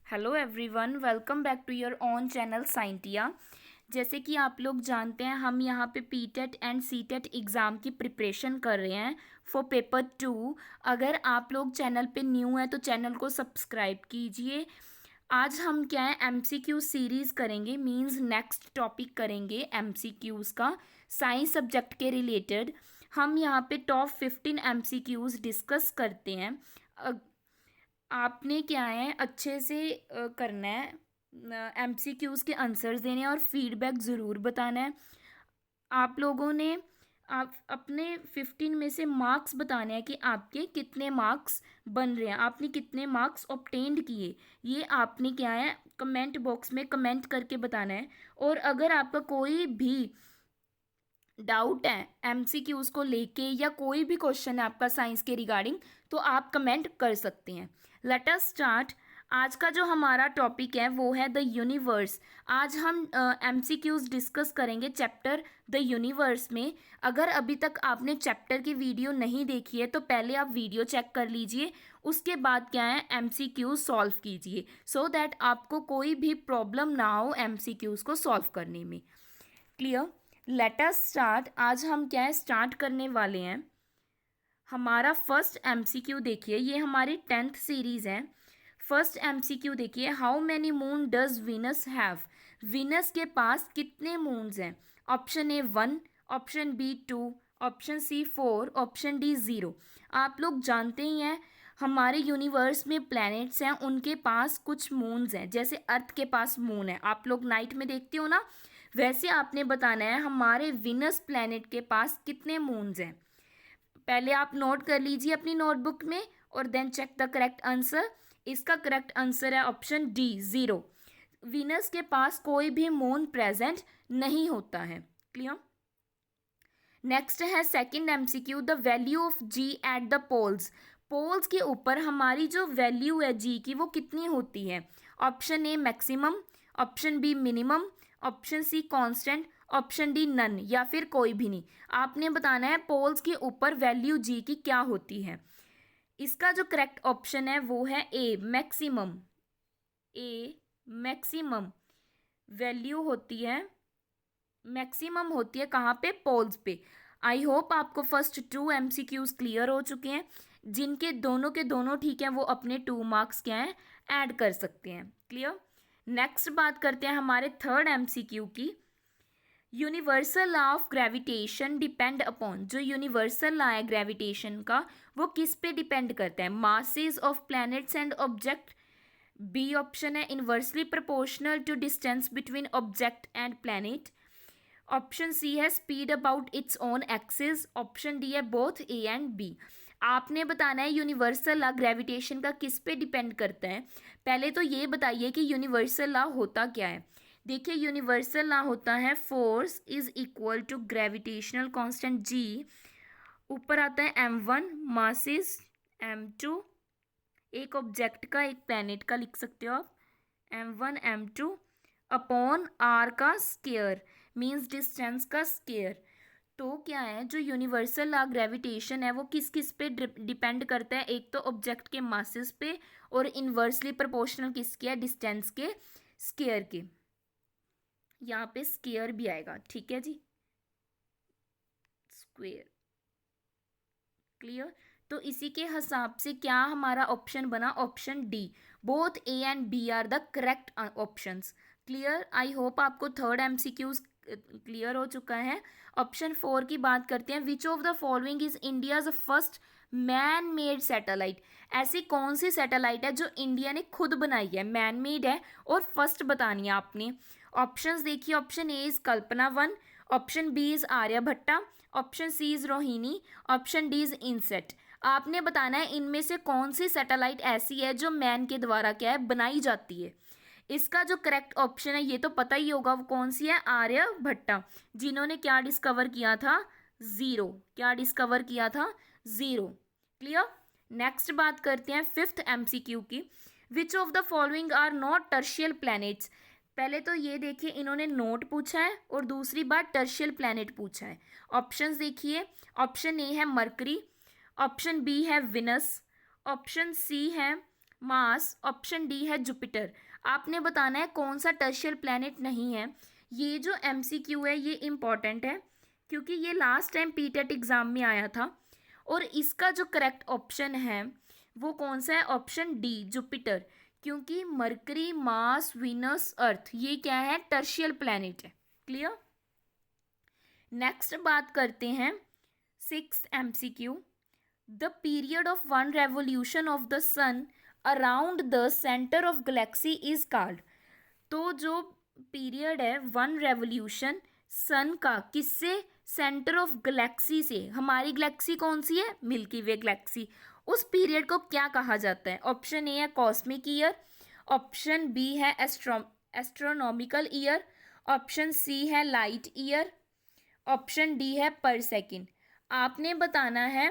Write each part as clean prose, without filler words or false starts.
Hello everyone, welcome back to your own channel Scientia. जैसे कि आप लोग जानते हैं, हम यहाँ पे पीटेट एंड सीटेट एग्ज़ाम की प्रिपरेशन कर रहे हैं फॉर पेपर 2। अगर आप लोग चैनल पे न्यू हैं तो चैनल को सब्सक्राइब कीजिए। आज हम क्या है एमसीक्यू सीरीज़ करेंगे, मींस नेक्स्ट टॉपिक करेंगे एमसीक्यूज़ का, साइंस सब्जेक्ट के रिलेटेड। हम यहाँ पे टॉप 15 एमसीक्यूज़ डिस्कस करते हैं। आपने क्या है अच्छे से करना है, एमसीक्यूज़ के आंसर्स देने हैं और फीडबैक ज़रूर बताना है। आप लोगों ने आप अपने 15 में से मार्क्स बताने हैं कि आपके कितने मार्क्स बन रहे हैं, आपने कितने मार्क्स ऑब्टेंड किए। ये आपने क्या है कमेंट बॉक्स में कमेंट करके बताना है। और अगर आपका कोई भी डाउट है एमसीक्यूज़ को लेके या कोई भी क्वेश्चन है आपका साइंस के रिगार्डिंग, तो आप कमेंट कर सकते हैं। Let us start. आज का जो हमारा टॉपिक है वो है द यूनिवर्स। आज हम एमसीक्यूज़ डिस्कस करेंगे चैप्टर द यूनिवर्स में। अगर अभी तक आपने चैप्टर की वीडियो नहीं देखी है तो पहले आप वीडियो चेक कर लीजिए, उसके बाद क्या है एमसीक्यूज़ सॉल्व कीजिए, सो दैट आपको कोई भी प्रॉब्लम ना हो एमसीक्यूज़ को सॉल्व करने में। क्लियर? Let us start. आज हम क्या है स्टार्ट करने वाले हैं। हमारा फर्स्ट एमसीक्यू देखिए, ये हमारी 10th सीरीज़ है। फर्स्ट एमसीक्यू देखिए, how many moon does Venus have. Venus के पास कितने मून्स हैं? Option A 1, option B 2, option C 4, option D 0। आप लोग जानते ही हैं हमारे यूनिवर्स में प्लैनेट्स हैं, उनके पास कुछ मून्स हैं। जैसे अर्थ के पास मून है, आप लोग नाइट में देखते हो ना, वैसे आपने बताना है हमारे विनस प्लैनेट के पास कितने मून्स हैं। पहले आप नोट कर लीजिए अपनी नोटबुक में और then check the correct answer. इसका करेक्ट आंसर है ऑप्शन डी 0। विनस के पास कोई भी मून प्रेजेंट नहीं होता है। क्लियर? नेक्स्ट है second MCQ, the value of G at the poles. Poles के ऊपर हमारी जो वैल्यू है जी की वो कितनी होती है? Option A maximum, option B minimum, option C constant, option D none, या फिर कोई भी नहीं। आपने बताना है पोल्स के ऊपर वैल्यू जी की क्या होती है। इसका जो करेक्ट ऑप्शन है वो है ए मैक्सिमम। ए मैक्सिमम वैल्यू होती है, मैक्सिमम होती है कहाँ पे? पोल्स पे। आई होप आपको फर्स्ट 2 एमसीक्यूज़ क्लियर हो चुके हैं। जिनके दोनों के दोनों ठीक हैं वो अपने 2 मार्क्स क्या हैं ऐड कर सकते हैं। क्लियर? नेक्स्ट बात करते हैं हमारे थर्ड एमसीक्यू की। Universal law of gravitation depend upon. जो यूनिवर्सल लॉ है ग्रेविटेशन का वो किस पे डिपेंड करता है? Masses of planets and object. B option है inversely proportional to distance between object and planet. Option C है speed about its own axis. Option D है बोथ ए एंड बी। आपने बताना है यूनिवर्सल लॉ ग्रेविटेशन का किस पे depend करता है। पहले तो ये बताइए कि यूनिवर्सल लॉ होता क्या है। देखिए यूनिवर्सल लॉ होता है force is equal to gravitational constant G, ऊपर आता है m1 मासेस, m2 एक ऑब्जेक्ट का एक प्लैनेट का लिख सकते हो आप, m1 m2 अपॉन r का स्केयर, मींस डिस्टेंस का स्केयर। तो क्या है जो यूनिवर्सल लॉ ग्रेविटेशन है वो किस किस पे डिपेंड करता है? एक तो ऑब्जेक्ट के मासेस पे, और इनवर्सली प्रोपोर्शनल किसके है? डिस्टेंस के स्केयर के। यहाँ पे स्केयर भी आएगा, ठीक है जी, स्क्वेयर। क्लियर? तो इसी के हिसाब से क्या हमारा ऑप्शन बना? Option D, both A and B are the correct options. Clear? I hope आपको थर्ड एमसीक्यूज क्लियर हो चुका है। ऑप्शन 4 की बात करते हैं। Which of the following is India's first man made satellite. ऐसी कौन सी सैटेलाइट है जो इंडिया ने खुद बनाई है, मैन मेड है और फर्स्ट बतानी है आपने। ऑप्शंस देखिए, option A is Kalpana 1, option B is Aryabhata, option C is Rohini, option D is INSAT. आपने बताना है इनमें से कौन सी सैटेलाइट ऐसी है जो मैन के द्वारा क्या है बनाई जाती है। इसका जो करेक्ट ऑप्शन है ये तो पता ही होगा, वो कौन सी है? आर्यभट्टा, जिन्होंने क्या डिस्कवर किया था? जीरो। क्या डिस्कवर किया था? जीरो। क्लियर? नेक्स्ट बात करते हैं फिफ्थ एमसीक्यू की। Which of the following are not terrestrial planets. पहले तो ये देखिए इन्होंने नोट पूछा है और दूसरी बार टर्शियल प्लैनेट पूछा है। ऑप्शंस देखिए, ऑप्शन ए है मरकरी, ऑप्शन बी है विनस, ऑप्शन सी है मास, ऑप्शन डी है जुपिटर। आपने बताना है कौन सा टर्शियल प्लैनेट नहीं है। ये जो एमसीक्यू है ये इम्पॉर्टेंट है क्योंकि ये लास्ट टाइम पीटेट एग्ज़ाम में आया था। और इसका जो करेक्ट ऑप्शन है वो कौन सा है, ऑप्शन डी जुपिटर। क्योंकि मरकरी, मार्स, वीनस, अर्थ ये क्या है, टर्शियल प्लैनेट है। क्लियर। नेक्स्ट बात करते हैं 6 MCQ. The period of one revolution of the sun around the centre of galaxy is called. तो जो पीरियड है वन रेवोल्यूशन सन का किससे, सेंटर ऑफ गैलेक्सी से, हमारी गैलेक्सी कौन सी है, मिल्की वे गैलेक्सी, उस पीरियड को क्या कहा जाता है। ऑप्शन ए है कॉस्मिक ईयर, ऑप्शन बी है एस्ट्रोनॉमिकल ईयर, ऑप्शन सी है लाइट ईयर, ऑप्शन डी है पर सेकेंड। आपने बताना है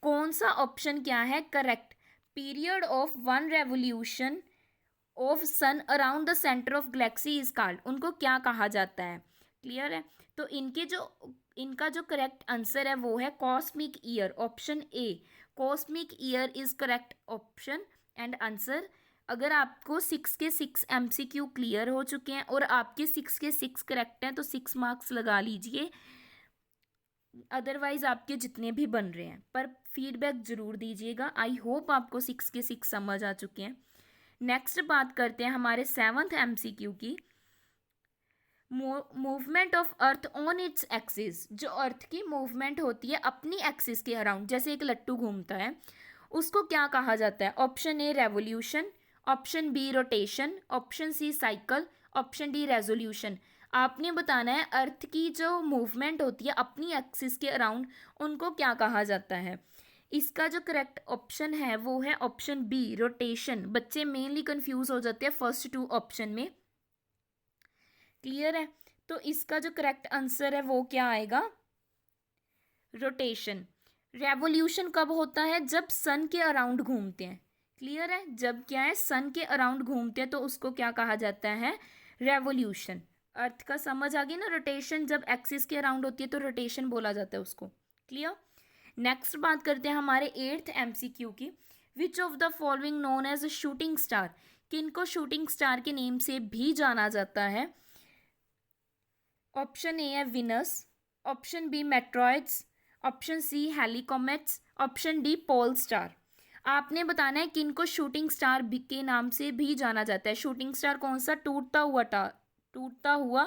कौन सा ऑप्शन क्या है correct. Period of one revolution of sun around the centre of galaxy is called, उनको क्या कहा जाता है। क्लियर है। तो इनका जो करेक्ट आंसर है वो है cosmic year, option A. Cosmic year is correct option and answer. अगर आपको 6 के 6 एमसीक्यू क्लियर हो चुके हैं और आपके 6 के 6 करेक्ट हैं तो 6 मार्क्स लगा लीजिए, अदरवाइज आपके जितने भी बन रहे हैं, पर फीडबैक ज़रूर दीजिएगा। आई होप आपको 6 के 6 समझ आ चुके हैं। नेक्स्ट बात करते हैं हमारे 7th एमसीक्यू की। Movement of earth on its axis, जो अर्थ की मूवमेंट होती है अपनी एक्सिस के अराउंड, जैसे एक लट्टू घूमता है, उसको क्या कहा जाता है। Option A revolution, option B rotation, option C cycle, option D resolution. आपने बताना है अर्थ की जो मूवमेंट होती है अपनी एक्सिस के अराउंड उनको क्या कहा जाता है। इसका जो करेक्ट ऑप्शन है वो है ऑप्शन बी रोटेशन। बच्चे मेनली कंफ्यूज हो जाते हैं फर्स्ट 2 ऑप्शन में। क्लियर है। तो इसका जो करेक्ट आंसर है वो क्या आएगा, रोटेशन। रेवोल्यूशन कब होता है, जब सन के अराउंड घूमते हैं। क्लियर है। जब क्या है, सन के अराउंड घूमते हैं तो उसको क्या कहा जाता है, रेवोल्यूशन। अर्थ का समझ आ गई ना। रोटेशन जब एक्सिस के अराउंड होती है तो रोटेशन बोला जाता है उसको। क्लियर। नेक्स्ट बात करते हैं हमारे 8th एमसीक्यू की। Which of the following known as shooting star, किनको शूटिंग स्टार के नेम से भी जाना जाता है। ऑप्शन ए है Venus, option B meteoroids, option C Halley's comets, option D pole star. आपने बताना है किनको शूटिंग स्टार के नाम से भी जाना जाता है। शूटिंग स्टार कौन सा, टूटता हुआ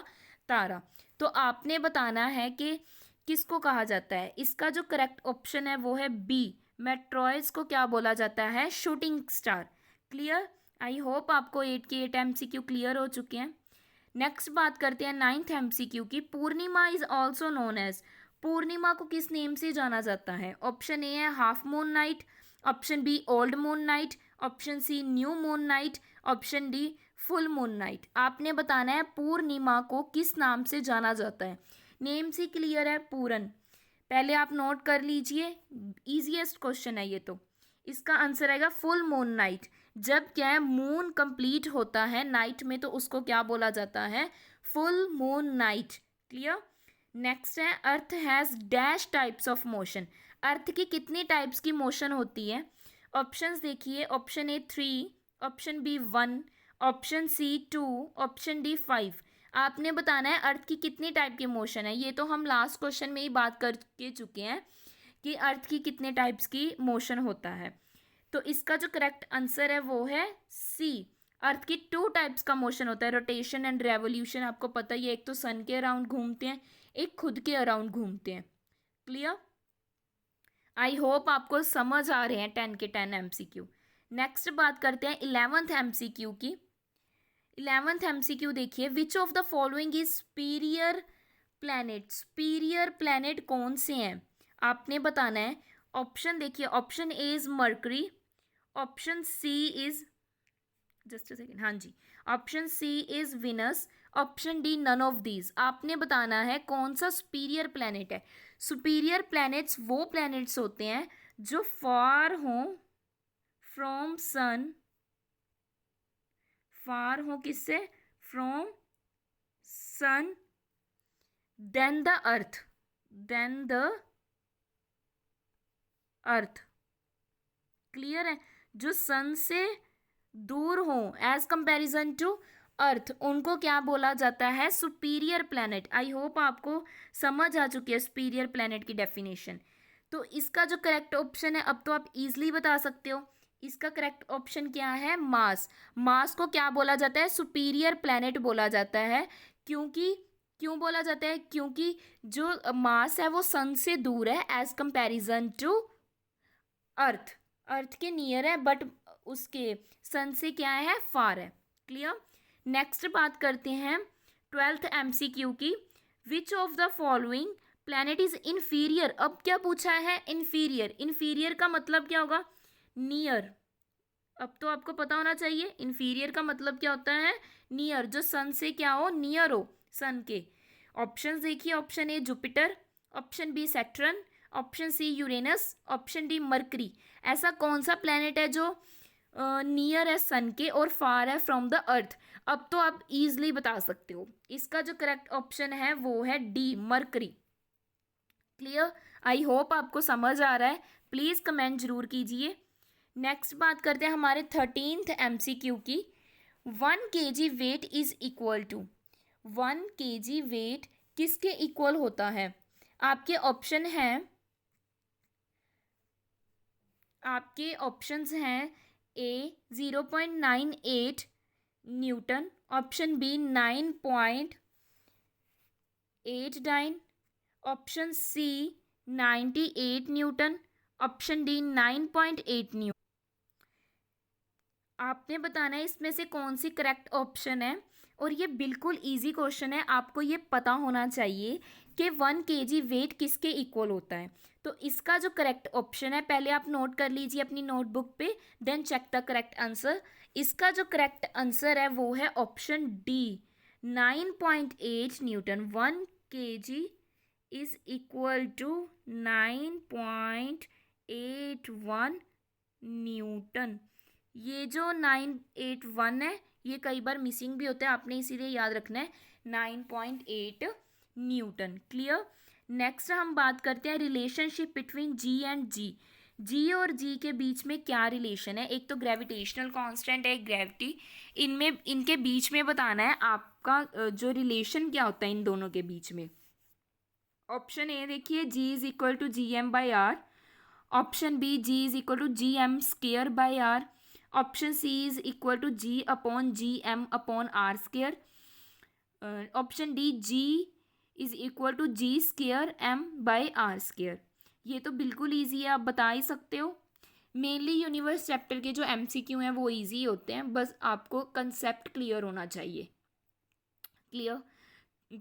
तारा। तो आपने बताना है कि किसको कहा जाता है। इसका जो करेक्ट ऑप्शन है वो है बी, मेट्रॉइड्स को क्या बोला जाता है, shooting star. Clear. I hope आपको 8 के 8 एमसीक्यू क्लियर हो चुके हैं। नेक्स्ट बात करते हैं 9th एमसीक्यू की। पूर्णिमा इज ऑल्सो नोन एज, पूर्णिमा को किस नेम से जाना जाता है। ऑप्शन ए है half moon night, option B old moon night, option C new moon night, option D full moon night. आपने बताना है पूर्णिमा को किस नाम से जाना जाता है। नेम से क्लियर है, पूरन। पहले आप नोट कर लीजिए, इजीएस्ट क्वेश्चन है ये। तो इसका आंसर आएगा फुल मून नाइट। जब क्या है, मून कंप्लीट होता है नाइट में तो उसको क्या बोला जाता है, full moon night. Clear. Next है Earth has dash types of motion, Earth की कितनी टाइप्स की मोशन होती है। ऑप्शंस देखिए, option A 3, option B 1, option C 2, option D 5। आपने बताना है अर्थ की कितनी टाइप की मोशन है। ये तो हम लास्ट क्वेश्चन में ही बात कर के चुके हैं कि अर्थ की कितने टाइप्स की मोशन होता है। तो इसका जो करेक्ट आंसर है वो है सी, अर्थ की 2 टाइप्स का मोशन होता है, रोटेशन एंड रेवोल्यूशन। आपको पता ही है, एक तो सन के अराउंड घूमते हैं, एक खुद के अराउंड घूमते हैं। क्लियर। आई होप आपको समझ आ रहे हैं 10 के 10 एमसीक्यू। नेक्स्ट बात करते हैं 11th एमसीक्यू की। 11th एमसीक्यू देखिए, which of the following is superior planet, superior planet कौन से हैं आपने बताना है। ऑप्शन देखिए, option A is Mercury, option C is, just a second, हाँ जी, option C is Venus, option D none of these. आपने बताना है कौन सा सुपीरियर प्लैनेट है। सुपीरियर प्लैनेट्स वो प्लैनेट्स होते हैं जो फार हों फ्रॉम सन, फार हो किससे, from sun, then the earth, then the earth. Clear है। जो सन से दूर हो एज कंपैरिजन टू अर्थ, उनको क्या बोला जाता है? Superior planet. आई होप आपको समझ आ चुकी है सुपीरियर प्लैनेट की डेफिनेशन। तो इसका जो करेक्ट ऑप्शन है, अब तो आप इजीली बता सकते हो, इसका करेक्ट ऑप्शन क्या है? मास। मास को क्या बोला जाता है? सुपीरियर प्लैनेट बोला जाता है। क्योंकि क्यों बोला जाता है? क्योंकि जो मास है वो सन से दूर है एज कंपैरिजन टू अर्थ। अर्थ के नियर है बट उसके सन से क्या है? फार है। क्लियर। नेक्स्ट बात करते हैं 12th MCQ की। Which of the following planet is inferior? अब क्या पूछा है? इन्फीरियर। इन्फीरियर का मतलब क्या होगा? नियर। अब तो आपको पता होना चाहिए इन्फीरियर का मतलब क्या होता है? नियर, जो सन से क्या हो? नियर हो सन के। ऑप्शंस देखिए, option A Jupiter, option B Saturn, option C Uranus, option D Mercury. ऐसा कौन सा प्लैनेट है जो नियर है सन के और फार है फ्रॉम द अर्थ? अब तो आप इजीली बता सकते हो, इसका जो करेक्ट ऑप्शन है वो है D, mercury. Clear. I hope आपको समझ आ रहा है। प्लीज़ कमेंट जरूर कीजिए। नेक्स्ट बात करते हैं हमारे 13th MCQ की। 1 kg weight is equal to, 1 kg weight किसके इक्वल होता है? आपके ऑप्शन हैं, आपके ऑप्शंस हैं A 0.98 newton, option B 9.89, option C 98 newton, option D 9.8 newton. आपने बताना है इसमें से कौन सी करेक्ट ऑप्शन है। और ये बिल्कुल इजी क्वेश्चन है, आपको ये पता होना चाहिए कि 1 kg वेट किसके इक्वल होता है। तो इसका जो करेक्ट ऑप्शन है, पहले आप नोट कर लीजिए अपनी नोटबुक पे, then check the correct answer. इसका जो करेक्ट आंसर है वो है option D, 9.8 newton. 1 kg is equal to 9.81 newton. ये जो 981 है ये कई बार मिसिंग भी होता है, आपने इसीलिए याद रखना है 9.8 न्यूटन। क्लियर। नेक्स्ट हम बात करते हैं रिलेशनशिप बिटवीन जी एंड जी। जी और जी के बीच में क्या रिलेशन है? एक तो ग्रेविटेशनल कांस्टेंट है, एक ग्रेविटी। इनमें इनके बीच में बताना है आपका जो रिलेशन क्या होता है इन दोनों के बीच में। ऑप्शन ए देखिए, g is equal to G M by R. Option B, g is equal to G M square by R. Option C is equal to g upon G M upon R square. Option D, g is equal to G square M by R square. ये तो बिल्कुल easy है, आप बता ही सकते हो। Mainly universe chapter के जो MCQ हैं वो ईजी होते हैं, बस आपको कंसेप्ट क्लियर होना चाहिए। क्लियर।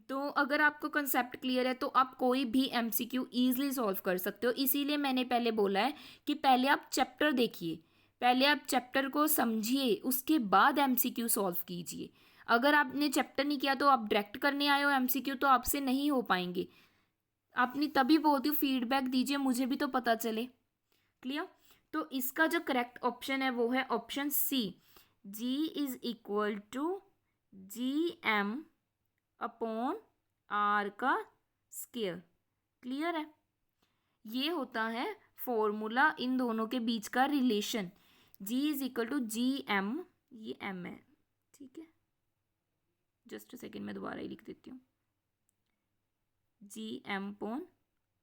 तो अगर आपको कंसेप्ट क्लियर है तो आप कोई भी MCQ ईजिली सॉल्व कर सकते हो। इसीलिए मैंने पहले बोला है कि पहले आप चैप्टर देखिए, पहले आप चैप्टर को समझिए, उसके बाद MCQ सॉल्व कीजिए। अगर आपने चैप्टर नहीं किया तो आप डायरेक्ट करने आए हो MCQ, तो आपसे नहीं हो पाएंगे। आपने तभी बोलती हूँ फीडबैक दीजिए, मुझे भी तो पता चले। क्लियर। तो इसका जो करेक्ट ऑप्शन है वो है option C, G is equal to G M upon R का स्केयर। क्लियर है। ये होता है फॉर्मूला इन दोनों के बीच का relation. G is equal to G M, ये एम है, ठीक है, जस्ट सेकेंड में दोबारा ही लिख देती हूँ, जी एम अपॉन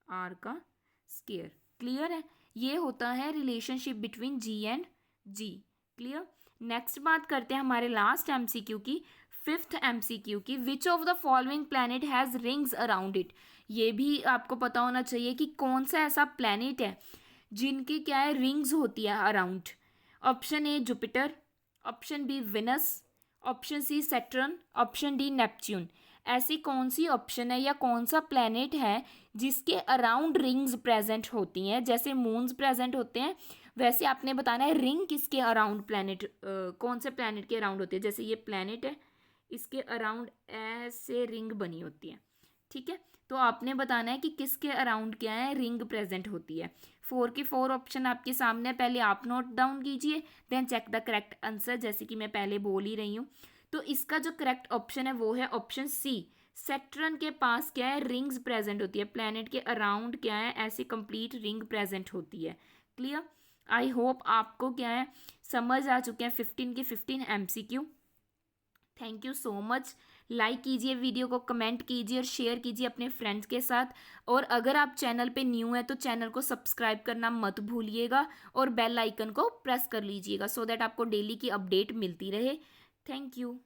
आर का स्केयर। क्लियर है। ये होता है relationship between G and g. Clear. Next बात करते हैं हमारे लास्ट MCQ की, 5th MCQ की। Which of the following planet has rings around it? ये भी आपको पता होना चाहिए कि कौन सा ऐसा प्लैनेट है जिनकी क्या है, रिंग्स होती है around. Option A Jupiter, option B Venus, option C Saturn, option D Neptune. ऐसी कौन सी ऑप्शन है या कौन सा प्लैनेट है जिसके अराउंड रिंग्स प्रेजेंट होती हैं? जैसे मून्स प्रेजेंट होते हैं वैसे आपने बताना है रिंग किसके अराउंड प्लैनेट, कौन से प्लैनेट के अराउंड होती है। जैसे ये प्लैनेट है, इसके अराउंड ऐसे रिंग बनी होती है, ठीक है। तो आपने बताना है कि किसके अराउंड क्या है, रिंग प्रेजेंट होती है। 4 के 4 ऑप्शन आपके सामने, पहले आप नोट डाउन कीजिए, then check the correct answer, जैसे कि मैं पहले बोल ही रही हूँ। तो इसका जो करेक्ट ऑप्शन है वो है ऑप्शन सी, सैटर्न के पास क्या है, रिंग्स प्रेजेंट होती है। प्लैनेट के अराउंड क्या है, ऐसी कंप्लीट रिंग प्रेजेंट होती है। क्लियर। आई होप आपको क्या है समझ आ चुके हैं 15 के 15 MCQ। Thank you so much. Like कीजिए वीडियो को, कमेंट कीजिए और शेयर कीजिए अपने फ्रेंड्स के साथ। और अगर आप चैनल पे न्यू हैं तो चैनल को सब्सक्राइब करना मत भूलिएगा और बेल आइकन को प्रेस कर लीजिएगा सो दैट आपको डेली की अपडेट मिलती रहे। Thank you.